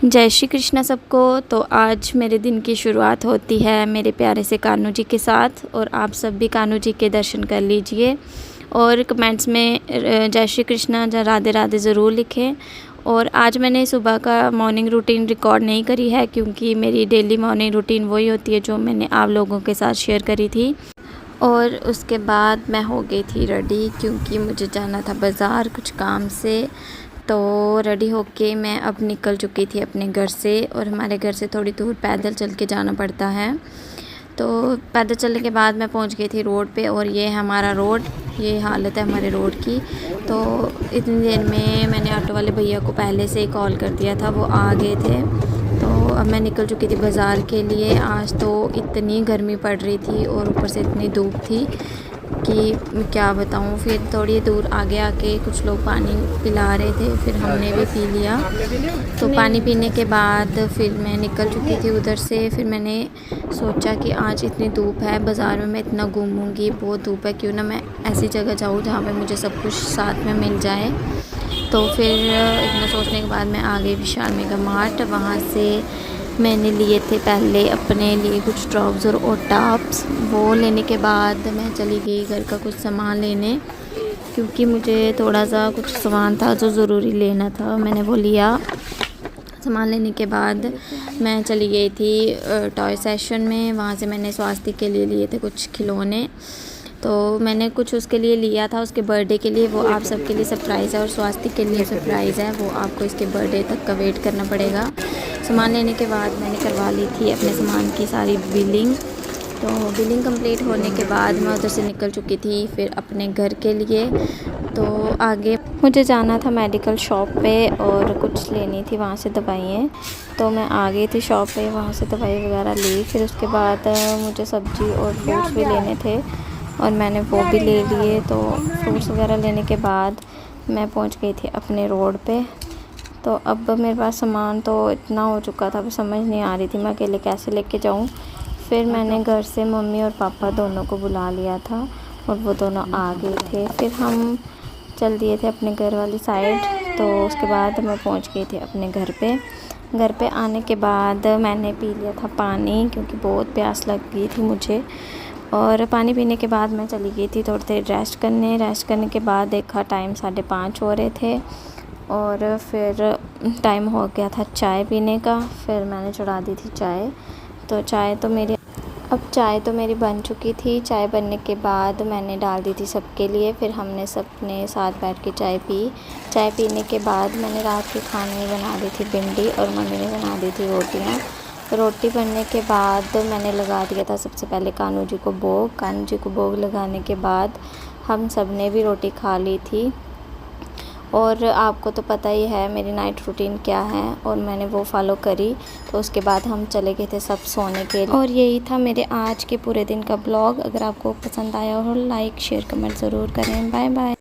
जय श्री कृष्णा सबको। तो आज मेरे दिन की शुरुआत होती है मेरे प्यारे से कान्हू जी के साथ, और आप सब भी कान्हू जी के दर्शन कर लीजिए और कमेंट्स में जय श्री कृष्णा या राधे राधे ज़रूर लिखें। और आज मैंने सुबह का मॉर्निंग रूटीन रिकॉर्ड नहीं करी है, क्योंकि मेरी डेली मॉर्निंग रूटीन वही होती है जो मैंने आप लोगों के साथ शेयर करी थी। और उसके बाद मैं हो गई थी रेडी, क्योंकि मुझे जाना था बाज़ार कुछ काम से। तो रेडी होके मैं अब निकल चुकी थी अपने घर से, और हमारे घर से थोड़ी दूर पैदल चल के जाना पड़ता है। तो पैदल चलने के बाद मैं पहुंच गई थी रोड पे, और ये है हमारा रोड, ये हालत है हमारे रोड की। तो इतनी देर में मैंने ऑटो वाले भैया को पहले से ही कॉल कर दिया था, वो आ गए थे। तो अब मैं निकल चुकी थी बाज़ार के लिए। आज तो इतनी गर्मी पड़ रही थी और ऊपर से इतनी धूप थी कि क्या बताऊँ। फिर थोड़ी दूर आगे आके कुछ लोग पानी पिला रहे थे, फिर हमने भी पी लिया। तो पानी पीने के बाद फिर मैं निकल चुकी थी उधर से। फिर मैंने सोचा कि आज इतनी धूप है, बाज़ार में मैं इतना घूमूंगी, बहुत धूप है, क्यों ना मैं ऐसी जगह जाऊँ जहाँ पे मुझे सब कुछ साथ में मिल जाए। तो फिर इतना सोचने के बाद मैं आ गई विशाल मेगा मार्ट। वहाँ से मैंने लिए थे पहले अपने लिए कुछ ट्राउज़र और टॉप्स। वो लेने के बाद मैं चली गई घर का कुछ सामान लेने, क्योंकि मुझे थोड़ा सा कुछ सामान था जो ज़रूरी लेना था, मैंने वो लिया। सामान लेने के बाद मैं चली गई थी टॉय सेक्शन में। वहाँ से मैंने स्वास्थ्य के लिए थे कुछ खिलौने। तो मैंने कुछ उसके लिए लिया था उसके बर्थडे के लिए, वो आप सबके लिए सरप्राइज़ है, और स्वास्थ्य के लिए सरप्राइज़ है, वो आपको इसके बर्थडे तक का वेट करना पड़ेगा। सामान लेने के बाद मैंने करवा ली थी अपने सामान की सारी बिलिंग। तो बिलिंग कंप्लीट होने के बाद मैं उधर से निकल चुकी थी फिर अपने घर के लिए। तो आगे मुझे जाना था मेडिकल शॉप पे और कुछ लेनी थी वहाँ से दवाइयाँ। तो मैं आ गई थी शॉप पे, वहाँ से दवाई वगैरह ली। फिर उसके बाद मुझे सब्ज़ी और फ्रूट्स भी लेने थे, और मैंने वो भी ले लिए। तो फ्रूट्स वगैरह लेने के बाद मैं पहुंच गई थी अपने रोड पे। तो अब मेरे पास सामान तो इतना हो चुका था, समझ नहीं आ रही थी मैं अकेले कैसे लेके जाऊं। फिर मैंने घर से मम्मी और पापा दोनों को बुला लिया था, और वो दोनों आ गए थे। फिर हम चल दिए थे अपने घर वाली साइड। तो उसके बाद मैं पहुंच गई थी अपने घर पे। घर पे आने के बाद मैंने पी लिया था पानी, क्योंकि बहुत प्यास लग गई थी मुझे। और पानी पीने के बाद मैं चली गई थी थोड़ी देर रेस्ट करने के बाद देखा टाइम 5:30 हो रहे थे, और फिर टाइम हो गया था चाय पीने का। फिर मैंने चढ़ा दी थी चाय। तो चाय तो मेरी बन चुकी थी। चाय बनने के बाद मैंने डाल दी थी सबके लिए। फिर हमने सबने साथ बैठ के चाय पी। चाय पीने के बाद मैंने रात के खाने में बना दी थी भिंडी, और मम्मी ने बना दी थी रोटियाँ। रोटी बनने के बाद मैंने लगा दिया था सबसे पहले कान्हू जी को भोग लगाने के बाद हम सब ने भी रोटी खा ली थी। और आपको तो पता ही है मेरी नाइट रूटीन क्या है, और मैंने वो फॉलो करी। तो उसके बाद हम चले गए थे सब सोने के लिए। और यही था मेरे आज के पूरे दिन का ब्लॉग। अगर आपको पसंद आया हो लाइक शेयर कमेंट ज़रूर करें। Bye bye.